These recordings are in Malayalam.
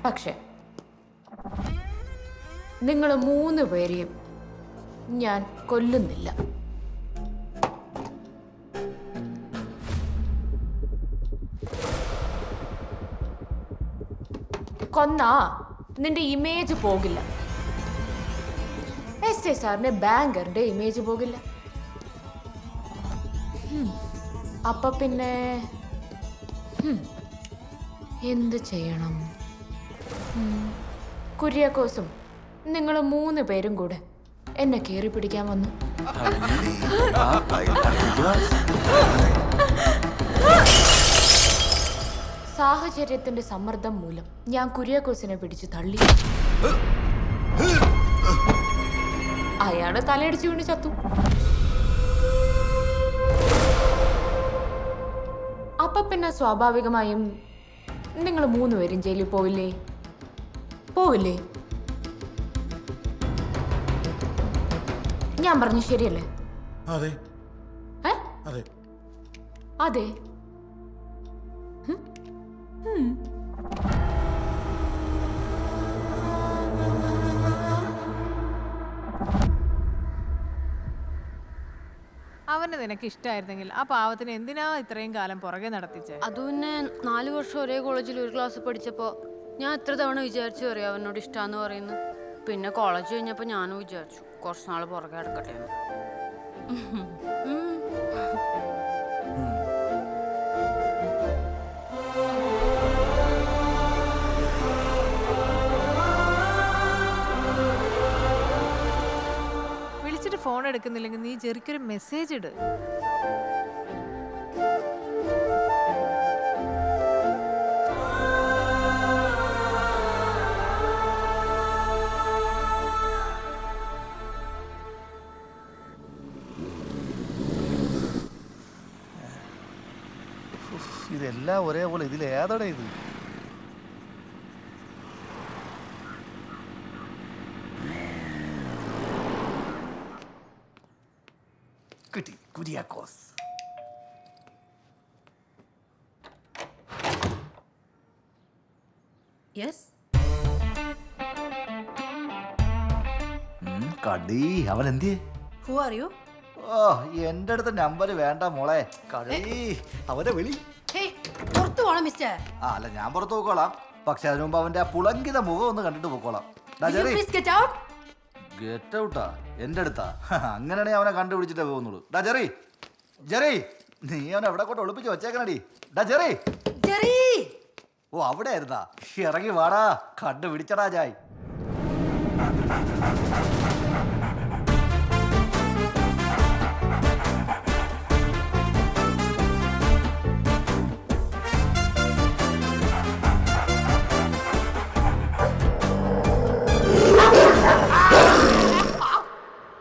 പക്ഷേ നിങ്ങൾ 3 പേരെയും ഞാൻ കൊല്ലുന്നില്ല. കൊന്നാ നിന്റെ ഇമേജ് പോകില്ല. എസ് സാറിന്റെ ബാങ്കറിന്റെ ഇമേജ് പോകില്ല. അപ്പൊ പിന്നെ എന്ത് ചെയ്യണം? കുര്യാക്കോസും നിങ്ങൾ 3 പേരും കൂടെ എന്നെ കയറി പിടിക്കാൻ വന്നു. സാഹചര്യത്തിന്റെ സമ്മർദ്ദം മൂലം ഞാൻ കുര്യാക്കോസിനെ പിടിച്ചു തള്ളി. അയാള് തലയടിച്ചു വീണ് ചത്തു. അപ്പൊ പിന്നെ സ്വാഭാവികമായും നിങ്ങൾ 3 പേരും ജയിലിൽ പോവില്ലേ? പോവില്ലേ? ഞാൻ പറഞ്ഞു ശരിയല്ലേ? അതെ അതെ. അതെ. അവനെ നിനക്ക് ഇഷ്ടമായിരുന്നെങ്കിൽ ആ പാവത്തിന് എന്തിനാ ഇത്രയും കാലം പുറകെ നടത്തിച്ചേ? അത് പിന്നെ 4 വർഷം ഒരേ കോളേജിൽ ഒരു ക്ലാസ് പഠിച്ചപ്പോ ഞാൻ എത്ര തവണ വിചാരിച്ചു അറിയാം അവനോട് ഇഷ്ടാന്ന് പറയുന്നു. പിന്നെ കോളേജ് കഴിഞ്ഞപ്പോ ഞാനും വിചാരിച്ചു കുറച്ച് നാൾ പുറകെ നടക്കട്ടെ. വിളിച്ചിട്ട് ഫോൺ എടുക്കുന്നില്ലെങ്കിൽ നീ ജെറിക്കൊരു മെസ്സേജ് ഇട്. ഇതെല്ലാം ഒരേപോലെ. ഇതിൽ ഏതാടാ ഇത്? കിട്ടി. കുര്യാക്കോസ്. കടി അവൻ എന്തിയെ? ഓ, എന്റെ അടുത്ത് നമ്പർ വേണ്ട മോളെ. കടി അവന്റെ വിളി. അല്ല, ഞാൻ പുറത്തു പോയിക്കോളാം. പക്ഷെ അതിനു മുമ്പ് അവന്റെ ആ പുളങ്കിത മുഖം ഒന്ന് കണ്ടിട്ട് പോയിക്കോളാം. ഗെറ്റ് ഔട്ടാ എന്റെ അടുത്താ? അങ്ങനെയാണെങ്കിൽ അവനെ കണ്ടുപിടിച്ചിട്ടേ പോകുന്നുള്ളൂ. ഡാ ജെറി, ജെറി, നീ അവനെ എവിടെ കൊണ്ട് ഒളിപ്പിച്ച് വെച്ചേക്കണടി? ഡാ ജെറി. ഓ, അവിടെ ആയിരുന്നാ? ഇറങ്ങി വാടാ, കണ്ടുപിടിച്ചടാ ജായ്.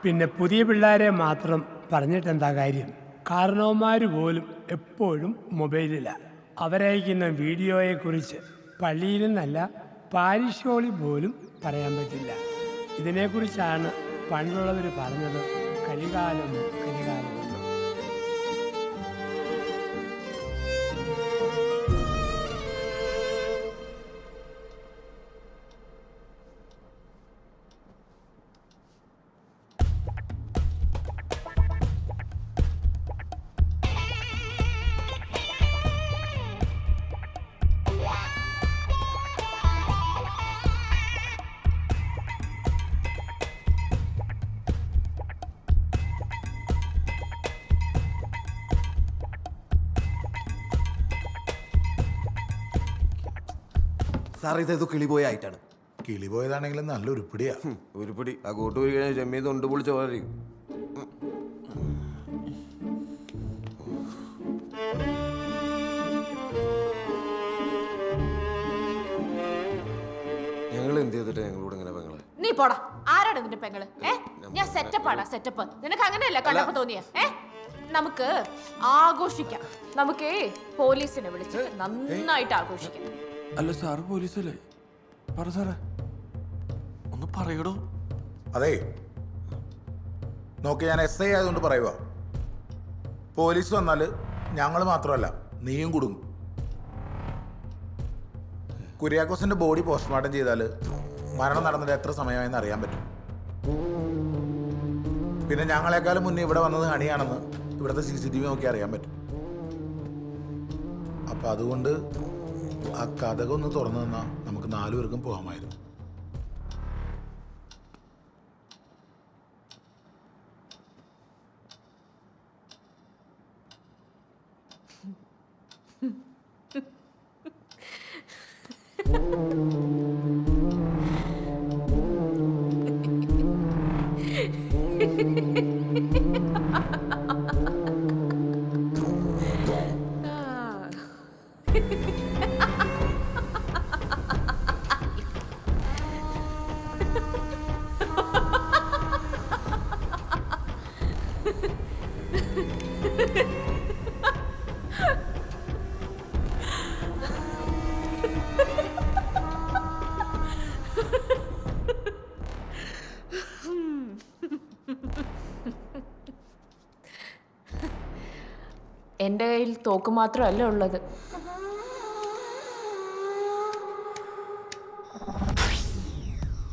പിന്നെ പുതിയ പിള്ളേരെ മാത്രം പറഞ്ഞിട്ടെന്താ കാര്യം? കാരണവന്മാർ പോലും എപ്പോഴും മൊബൈലിലാണ്. അവരയക്കുന്ന വീഡിയോയെക്കുറിച്ച് പള്ളിയിൽ നിന്നല്ല പാരിഷ് ഹോളിൽ പോലും പറയാൻ പറ്റില്ല. ഇതിനെക്കുറിച്ചാണ് പണ്ടുള്ളവർ പറഞ്ഞത് കലികാലം കലികാലം. സാർ, ഇതേതോ കിളിപോയ ആയിട്ടാണ്. കിളിപോയതാണെങ്കിലും നല്ല ഉരുപ്പിടിയാ. ഉരുപ്പിടി ആ കൂട്ടുപുരി കഴിഞ്ഞാൽ ചെമ്മീൻ തൊണ്ട് പൊളിച്ച പോലെ. ഞങ്ങൾ എന്ത് ചെയ്തിട്ട് ഞങ്ങളോട് ഇങ്ങനെ പെങ്ങളെ? നീ പോടാ. ആരാണ് നിന്റെ പെങ്ങള്? ഞാൻ സെറ്റപ്പാടാ, സെറ്റപ്പ്. നിനക്ക് അങ്ങനെയല്ല കണ്ടപ്പോ തോന്നിയ? നമുക്ക് ആഘോഷിക്കാം. നമുക്ക് പോലീസിനെ വിളിച്ച് നന്നായിട്ട് ആഘോഷിക്കാം. അല്ല സാറ് പോലീസല്ലേ? പറ സാറേ, ഒന്ന് പറയടോ. അതെ, നോക്കി, ഞാൻ SI ആയതുകൊണ്ട് പറയുക. പോലീസ് വന്നാൽ ഞങ്ങൾ മാത്രമല്ല, നീയും കുടുങ്ങും. കുര്യാക്കോസിന്റെ ബോഡി പോസ്റ്റ്മോർട്ടം ചെയ്താൽ മരണം നടന്നത് എത്ര സമയമായെന്ന് അറിയാൻ പറ്റും. പിന്നെ ഞങ്ങളെക്കാളും മുന്നേ ഇവിടെ വന്നത് ഹണിയാണെന്ന് ഇവിടുത്തെ CCTV നോക്കി അറിയാൻ പറ്റും. അപ്പം അതുകൊണ്ട് ആ കഥകം ഒന്ന് തുറന്നു തന്നാൽ നമുക്ക് 4 പേർക്കും പോകാമായിരുന്നു. എൻ്റെ കയ്യിൽ തോക്ക് മാത്രമല്ല ഉള്ളത്.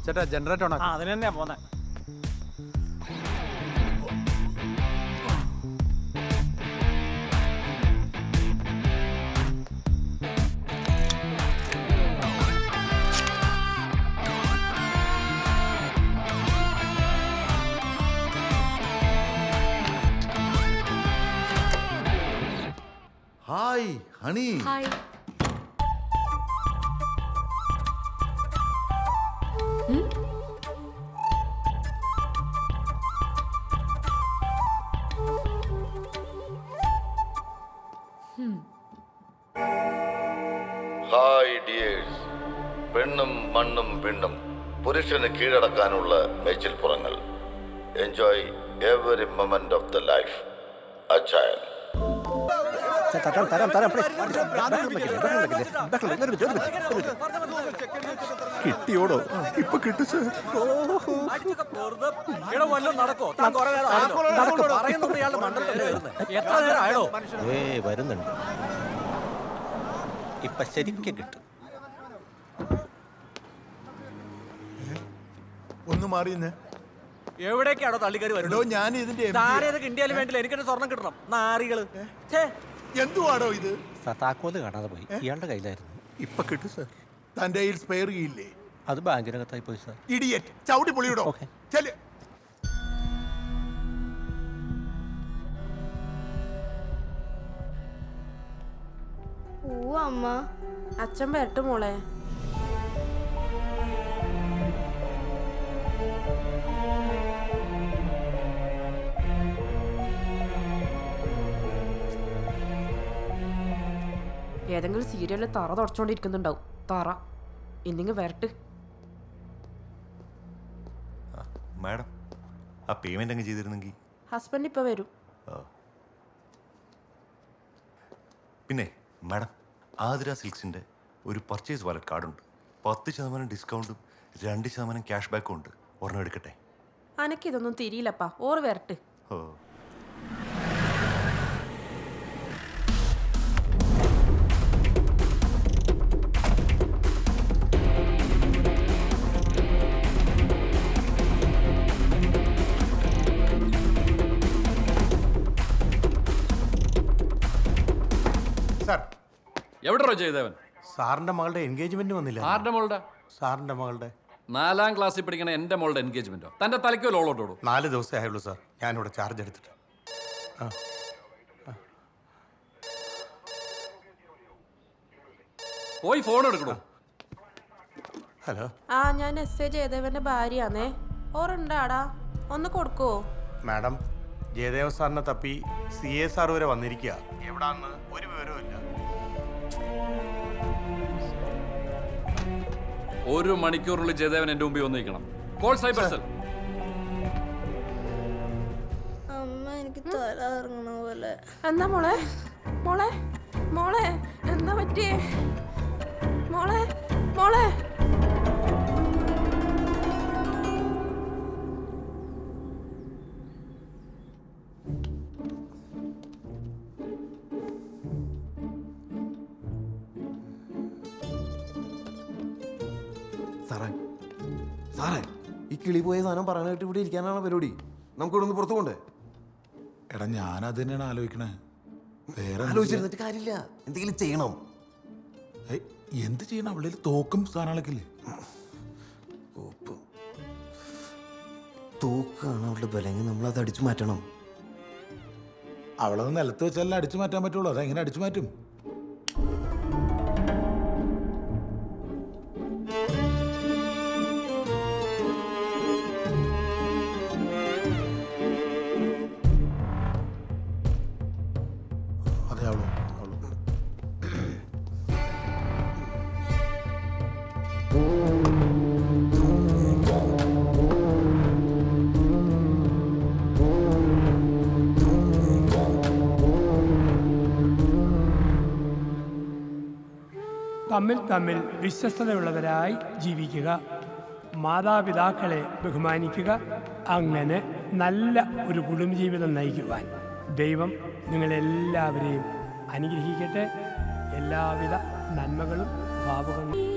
ചേട്ടാ ജനറേറ്റർ ഓണാ. അതിന് തന്നെയാ പോന്നെ. Hi honey. Hi. Hi dears. പെണ്ണും മണ്ണും പിണ്ണും പുരുഷന് കീഴടക്കാനുള്ള മേച്ചിൽപ്പുറങ്ങൾ. Enjoy every moment of the life. അച്ചായൻ. കിട്ടിയോടോ? ഇപ്പൊ കിട്ടും സാർ. വരുന്നുണ്ട്. ഇപ്പൊ ശരിക്കും കിട്ടും. ഒന്ന് മാറിയെന്ന്. എവിടേക്കാണോ തള്ളിക്കറി വരുന്നത്? ഞാൻ ഇതിന്റെ ഇന്ത്യയിലും വേണ്ടില്ല, എനിക്കൊരു സ്വർണം കിട്ടണം. നാറികള്. എന്തുവാടോ ഇത്? താക്കോല് കാണാതെ പോയി. ഇയാളുടെ കയ്യിലായിരുന്നു. ഇപ്പൊ കിട്ടും സാർ. തന്റെ കയ്യിൽ സ്പെയർ കീയില്ലേ? അത് ബാങ്കിനകത്തായി പോയി സാർ. ഇഡിയറ്റ്. ചവിട്ടി പൊളിയിടോ. ചെല്. അമ്മ അച്ഛൻ വരട്ടെ മോളെ. ഏതെങ്കിലും സീരിയലിൽ തറ തുടച്ചോണ്ടിരിക്കുന്നുണ്ടാവും. തറ ഇന്നിങ്ങ് വരട്ട്. മാഡം, ആ പേയ്മെന്റ് അങ്ങ് ചെയ്തിരുന്നെങ്കിൽ. ഹസ്ബൻഡ് ഇപ്പൊ വരും. പിന്നെ മാഡം, ആതിര സിൽക്സിന്റെ ഒരു പർച്ചേസ് വാലറ്റ് കാർഡുണ്ട്. 10% ഡിസ്കൗണ്ടും 2% ക്യാഷ് ബാക്കും ഉണ്ട്. ഒരെണ്ണം എടുക്കട്ടെ? അനക്കിതൊന്നും തിരിയില്ലപ്പാ. ഓർ വരട്ട്. ഓ. സാർ, എവിടെ ചെയ്തവൻ? സാറിന്റെ മകളുടെ എൻഗേജ്മെന്റ് വന്നില്ല. ആരുടെ മോളുടെ? സാറിന്റെ മകളുടെ 4ാം ക്ലാസ്സിൽ പഠിക്കണ എന്റെ മോളുടെ എൻഗേജ്മെന്റോ? തന്റെ തലയ്ക്കോ ലോളോട്ടോടോ? 4 ദിവസമേ ആയുള്ളൂ സാർ. ഞാനിവിടെ ചാർജ് എടുത്തിട്ട്. പോയി ഫോൺ എടുക്കണോ? ഹലോ. ഞാൻ എസ് ജയദേവന്റെ ഭാര്യയാന്നേ. ഓറുണ്ടാടാ, ഒന്ന് കൊടുക്കോ? മാഡം, ജയദേവ സാറിനെ തപ്പി CA സാർ വരെ വന്നിരിക്കുക. എവിടാന്ന് ഒരു വിവരവും ഇല്ല. 1 മണിക്കൂറിനുള്ളിൽ ജയദേവൻ എന്റെ മുമ്പിൽ വന്നിരിക്കണം. Call cyber cell. അമ്മ എനിക്ക് തല ഇറങ്ങണ പോലെ. എന്താ മോളെ? മോളെ മോളെ എന്താ പറ്റിയേ? മോളെ മോളെ. ഈ കിളി പോയ സാധനം പറയാനായിട്ട് ഇവിടെ ഇരിക്കാനാണ് പരിപാടി. നമുക്ക് ഇവിടെ നിന്ന് പുറത്തു പോണ്ടേ? എടാ ഞാനത് തന്നെയാണ് ആലോചിക്കണേ. വേറെ ആലോചിച്ചിരുന്നിട്ട് കാര്യമില്ല, എന്തെങ്കിലും ചെയ്യണം. ഏയ്, എന്ത് ചെയ്യണം? അവളുടെ തോക്കും സാധനങ്ങളൊക്കെ ഇല്ലേ? തോക്കാണ് അവളുടെ ബലങ്ങി, നമ്മളത് അടിച്ചു മാറ്റണം. അവളത് നിലത്ത് വെച്ചാലേ അടിച്ചു മാറ്റാൻ പറ്റുള്ളൂ. അതെങ്ങനെ അടിച്ചു മാറ്റും? അതെ അവളോ തമ്മിൽ തമ്മിൽ വിശ്വസ്തതയുള്ളവരായി ജീവിക്കുക, മാതാപിതാക്കളെ ബഹുമാനിക്കുക. അങ്ങനെ നല്ല ഒരു കുടുംബജീവിതം നയിക്കുവാൻ ദൈവം നിങ്ങളെല്ലാവരെയും അനുഗ്രഹിക്കട്ടെ. എല്ലാവിധ നന്മകളും ഭാവുകങ്ങളും.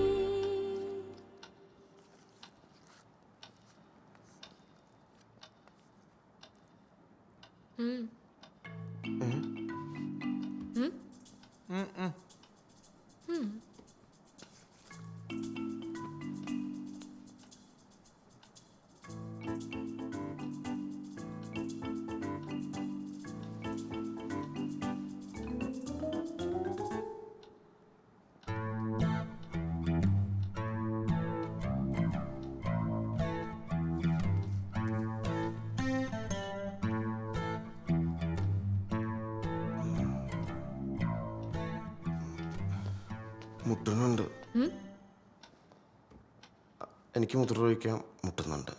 മുട്ടുന്നുണ്ട്. എനിക്ക് മുദ്ര വയ്ക്കാൻ മുട്ടുന്നുണ്ട്.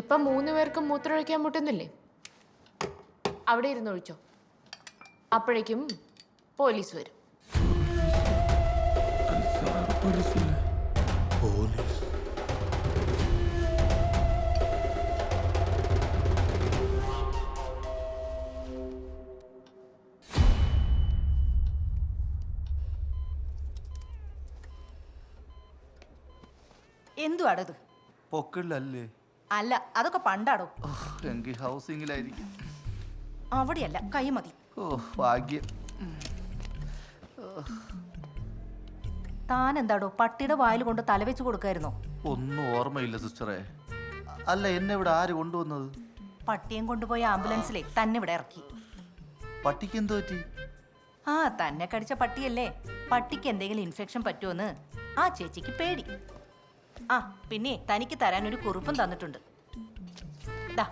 ഇപ്പൊ 3 പേർക്കും മൂത്രമൊഴിക്കാൻ മുട്ടുന്നില്ലേ? അവിടെ ഇരുന്ന് ഒഴിച്ചോ. അപ്പോഴേക്കും പോലീസ് വരും. പോലീസ്? എന്തുവാടത്? പൊക്കിള്ളല്ലേ? അല്ല, അതൊക്കെ പണ്ടാടോ. എങ്കിൽ ഹൗസിംഗിലായിരിക്കും. അവിടെയല്ല, കൈ മതി. ഓ ഭാഗ്യം. താൻ എന്താടോ പട്ടിയുടെ വായിൽ കൊണ്ട് തലവെച്ച് കൊടുക്കായിരുന്നോ? ഒന്നും ഓർമ്മയില്ല സിസ്റ്ററെ. അല്ല, എന്നെ ഇവിടെ ആര് കൊണ്ടുവന്നത്? പട്ടിയും കൊണ്ടുപോയ ആംബുലൻസിലെ തന്നെ ഇവിടെ ഇറക്കി. പട്ടിക്ക് എന്ത് പറ്റി? ആ, തന്നെ കടിച്ച പട്ടിയല്ലേ. പട്ടിക്ക് എന്തെങ്കിലും ഇൻഫെക്ഷൻ പറ്റുമെന്ന് ആ ചേച്ചിക്ക് പേടി. ആ പിന്നെ തനിക്ക് തരാൻ ഒരു കുറിപ്പും തന്നിട്ടുണ്ട്. ദാ.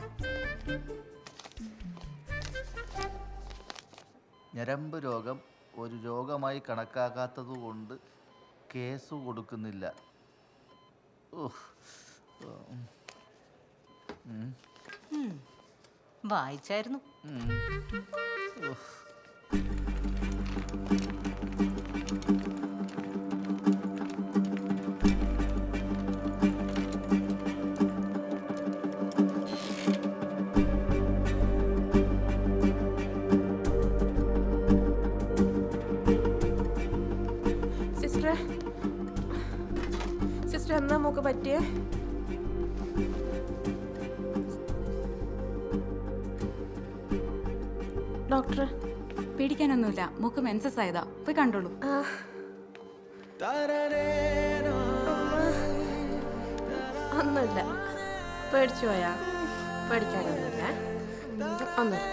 ഞരമ്പ് രോഗം ഒരു രോഗമായി കണക്കാക്കാത്തതുകൊണ്ട് കേസ് കൊടുക്കുന്നില്ല. വായിച്ചായിരുന്നു. സിസ്റ്റർ എന്നാ മോക്ക് പറ്റിയേ? ഡോക്ടർ? പേടിക്കാനൊന്നുമില്ല, മൂക്ക് മെൻസസ് ആയതാ. പോയി കണ്ടോളൂ. ഒന്നുമില്ല, പേടിച്ചു പോയാ? പേടിക്കാനൊന്നുമില്ല, ഒന്നുമില്ല.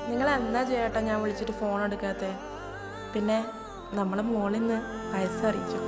നിങ്ങൾ എന്താ ചേട്ടാ ഞാൻ വിളിച്ചിട്ട് ഫോൺ എടുക്കാത്തെ? പിന്നെ നമ്മളെ മോളിൽ നിന്ന് വയസ്സറിയിച്ചു.